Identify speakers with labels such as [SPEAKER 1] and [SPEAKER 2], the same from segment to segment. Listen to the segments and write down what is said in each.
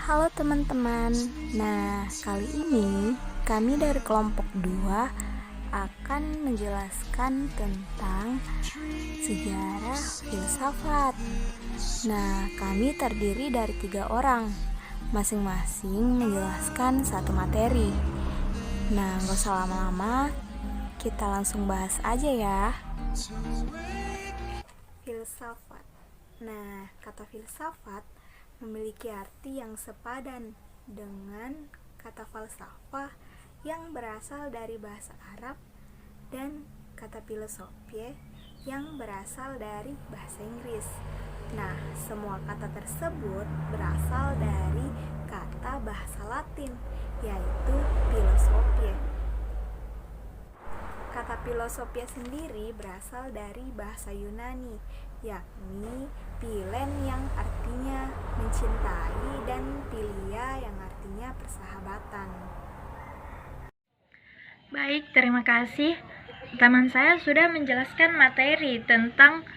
[SPEAKER 1] Halo teman-teman. Nah, kali ini kami dari kelompok 2 akan menjelaskan tentang sejarah filsafat. Nah, kami terdiri dari 3 orang, masing-masing menjelaskan satu materi. Nah, gak usah lama-lama, kita langsung bahas aja ya. Filsafat. Nah, kata filsafat memiliki arti yang sepadan dengan kata falsafah yang berasal dari bahasa Arab dan kata filosofi yang berasal dari bahasa Inggris. Nah, semua kata tersebut berasal dari kata bahasa Latin, yaitu filosofi. Kata filosofi sendiri berasal dari bahasa Yunani, yakni philen yang artinya mencintai dan philia yang artinya persahabatan.
[SPEAKER 2] Baik, terima kasih. Teman saya sudah menjelaskan materi tentang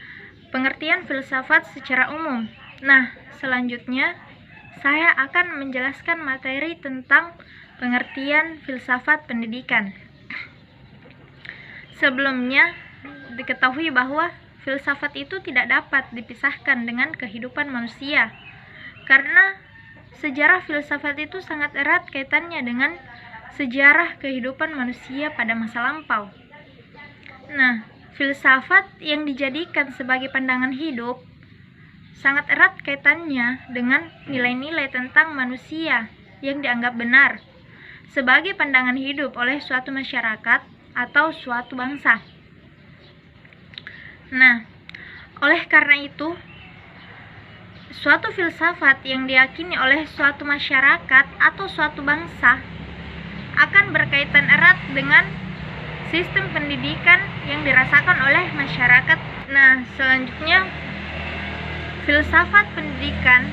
[SPEAKER 2] pengertian filsafat secara umum. Nah, selanjutnya saya akan menjelaskan materi tentang pengertian filsafat pendidikan. Sebelumnya, diketahui bahwa filsafat itu tidak dapat dipisahkan dengan kehidupan manusia, karena sejarah filsafat itu sangat erat kaitannya dengan sejarah kehidupan manusia pada masa lampau. Nah, filsafat yang dijadikan sebagai pandangan hidup sangat erat kaitannya dengan nilai-nilai tentang manusia yang dianggap benar sebagai pandangan hidup oleh suatu masyarakat atau suatu bangsa. Nah, oleh karena itu, suatu filsafat yang diyakini oleh suatu masyarakat atau suatu bangsa akan berkaitan erat dengan sistem pendidikan yang dirasakan oleh masyarakat. Nah, selanjutnya, filsafat pendidikan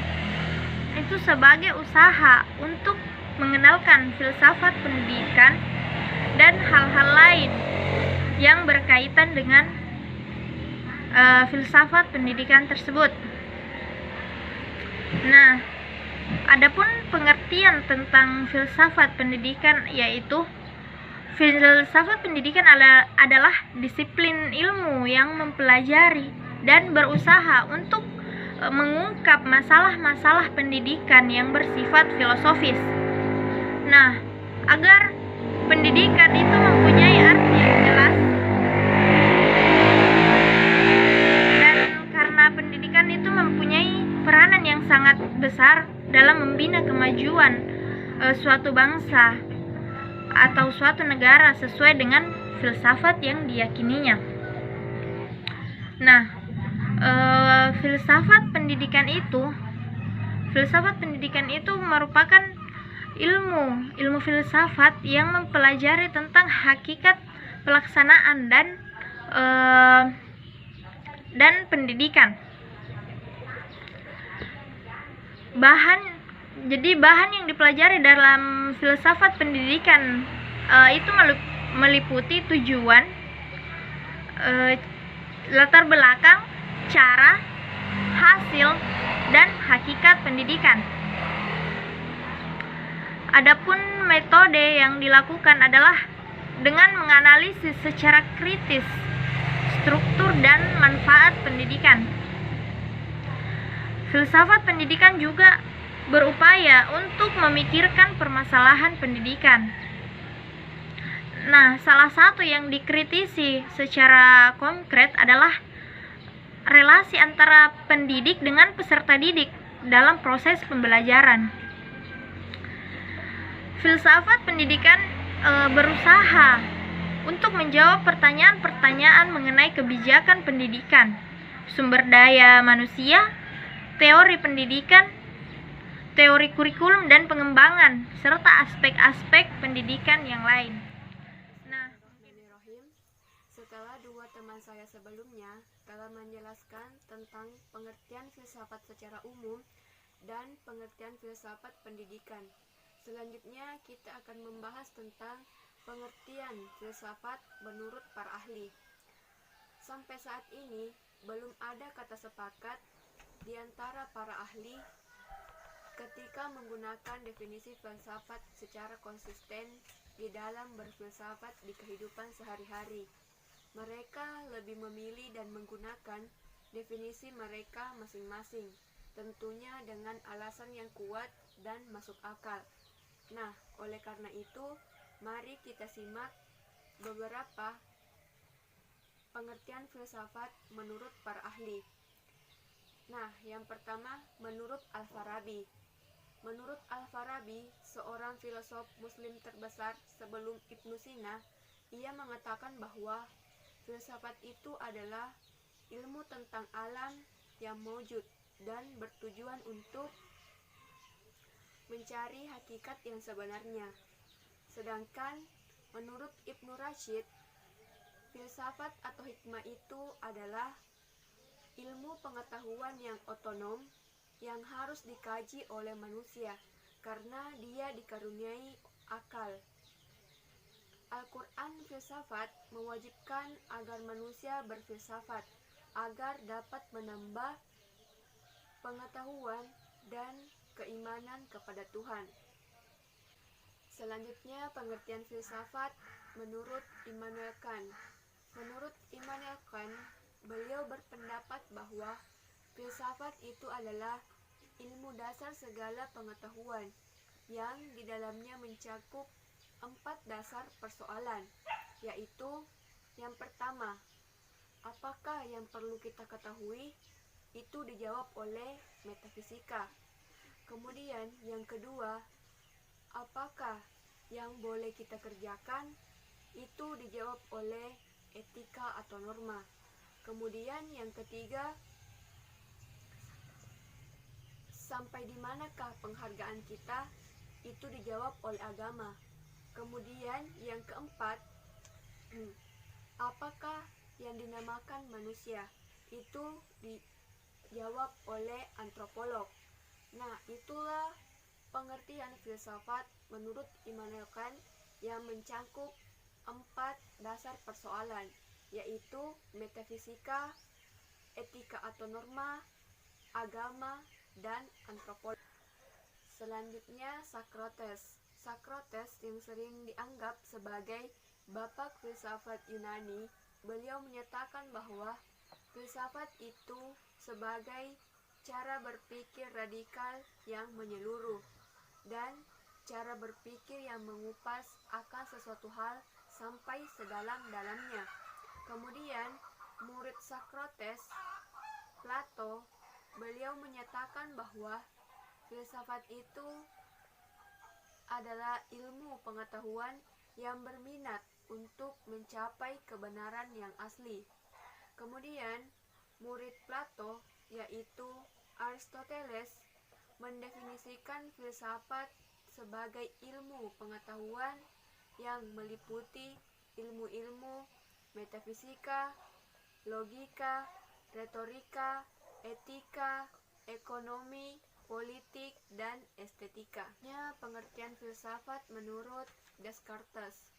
[SPEAKER 2] itu sebagai usaha untuk mengenalkan filsafat pendidikan dan hal-hal lain yang berkaitan dengan filsafat pendidikan tersebut. Nah, adapun pengertian tentang filsafat pendidikan yaitu filsafat pendidikan adalah disiplin ilmu yang mempelajari dan berusaha untuk mengungkap masalah-masalah pendidikan yang bersifat filosofis. Nah, agar pendidikan itu mempunyai arti yang jelas, dan karena pendidikan itu mempunyai peranan yang sangat besar dalam membina kemajuan suatu bangsa atau suatu negara sesuai dengan filsafat yang diyakininya. Nah, filsafat pendidikan itu merupakan ilmu filsafat yang mempelajari tentang hakikat pelaksanaan dan pendidikan. Bahan yang dipelajari dalam filsafat pendidikan itu meliputi tujuan, latar belakang, cara, hasil, dan hakikat pendidikan. Adapun metode yang dilakukan adalah dengan menganalisis secara kritis struktur dan manfaat pendidikan. Filsafat pendidikan juga berupaya untuk memikirkan permasalahan pendidikan. Nah, salah satu yang dikritisi secara konkret adalah relasi antara pendidik dengan peserta didik dalam proses pembelajaran. Filsafat pendidikan berusaha untuk menjawab pertanyaan-pertanyaan mengenai kebijakan pendidikan, sumber daya manusia, teori pendidikan, teori kurikulum dan pengembangan, serta aspek-aspek pendidikan yang lain.
[SPEAKER 3] Nah, setelah dua teman saya sebelumnya telah menjelaskan tentang pengertian filsafat secara umum dan pengertian filsafat pendidikan. Selanjutnya kita akan membahas tentang pengertian filsafat menurut para ahli. Sampai saat ini belum ada kata sepakat di antara para ahli ketika Mereka menggunakan definisi filsafat secara konsisten di dalam berfilsafat di kehidupan sehari-hari. Mereka lebih memilih dan menggunakan definisi mereka masing-masing, tentunya dengan alasan yang kuat dan masuk akal. Nah, oleh karena itu, mari kita simak beberapa pengertian filsafat menurut para ahli. Nah, yang pertama, menurut Al-Farabi. Menurut Al-Farabi, seorang filosof muslim terbesar sebelum Ibnu Sina, ia mengatakan bahwa filsafat itu adalah ilmu tentang alam yang mewujud dan bertujuan untuk mencari hakikat yang sebenarnya. Sedangkan menurut Ibnu Rashid, filsafat atau hikmah itu adalah ilmu pengetahuan yang otonom yang harus dikaji oleh manusia karena dia dikaruniai akal. Al-Quran filsafat mewajibkan agar manusia berfilsafat agar dapat menambah pengetahuan dan keimanan kepada Tuhan. Selanjutnya, pengertian filsafat menurut Immanuel Kant. Menurut Immanuel Kant, beliau berpendapat bahwa filsafat itu adalah ilmu dasar segala pengetahuan yang di dalamnya mencakup 4 dasar persoalan, yaitu yang pertama, apakah yang perlu kita ketahui? Itu dijawab oleh metafisika. Kemudian yang kedua, apakah yang boleh kita kerjakan? Itu dijawab oleh etika atau norma. Kemudian yang ketiga, sampai di manakah penghargaan kita? Itu dijawab oleh agama. Kemudian yang keempat, apakah yang dinamakan manusia? Itu dijawab oleh antropolog. Nah, itulah pengertian filsafat menurut Immanuel Kant yang mencakup 4 dasar persoalan, yaitu metafisika, etika atau norma, agama, dan antropologi. Selanjutnya, Socrates. Socrates yang sering dianggap sebagai bapak filsafat Yunani, beliau menyatakan bahwa filsafat itu sebagai cara berpikir radikal yang menyeluruh dan cara berpikir yang mengupas akan sesuatu hal sampai sedalam-dalamnya. Kemudian, murid Socrates, Plato, beliau menyatakan bahwa filsafat itu adalah ilmu pengetahuan yang berminat untuk mencapai kebenaran yang asli. Kemudian, murid Plato, yaitu Aristoteles, mendefinisikan filsafat sebagai ilmu pengetahuan yang meliputi ilmu-ilmu metafisika, logika, retorika, etika, ekonomi, politik, dan estetika. Pengertian filsafat menurut Descartes,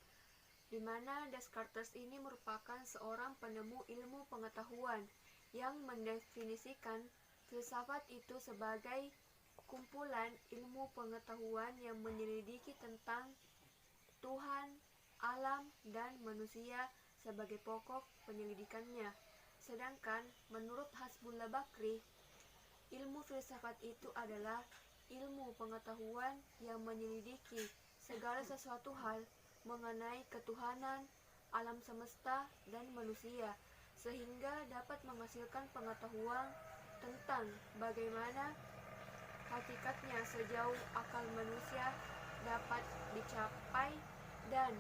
[SPEAKER 3] di mana Descartes ini merupakan seorang penemu ilmu pengetahuan yang mendefinisikan filsafat itu sebagai kumpulan ilmu pengetahuan yang menyelidiki tentang Tuhan, alam, dan manusia sebagai pokok penyelidikannya. Sedangkan menurut Hasbullah Bakri, ilmu filsafat itu adalah ilmu pengetahuan yang menyelidiki segala sesuatu hal mengenai ketuhanan, alam semesta, dan manusia, sehingga dapat menghasilkan pengetahuan tentang bagaimana hakikatnya sejauh akal manusia dapat dicapai dan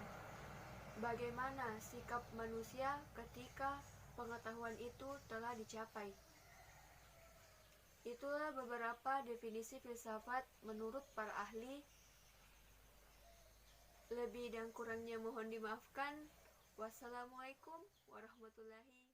[SPEAKER 3] bagaimana sikap manusia ketika pengetahuan itu telah dicapai. Itulah beberapa definisi filsafat menurut para ahli. Lebih dan kurangnya mohon dimaafkan. Wassalamualaikum warahmatullahi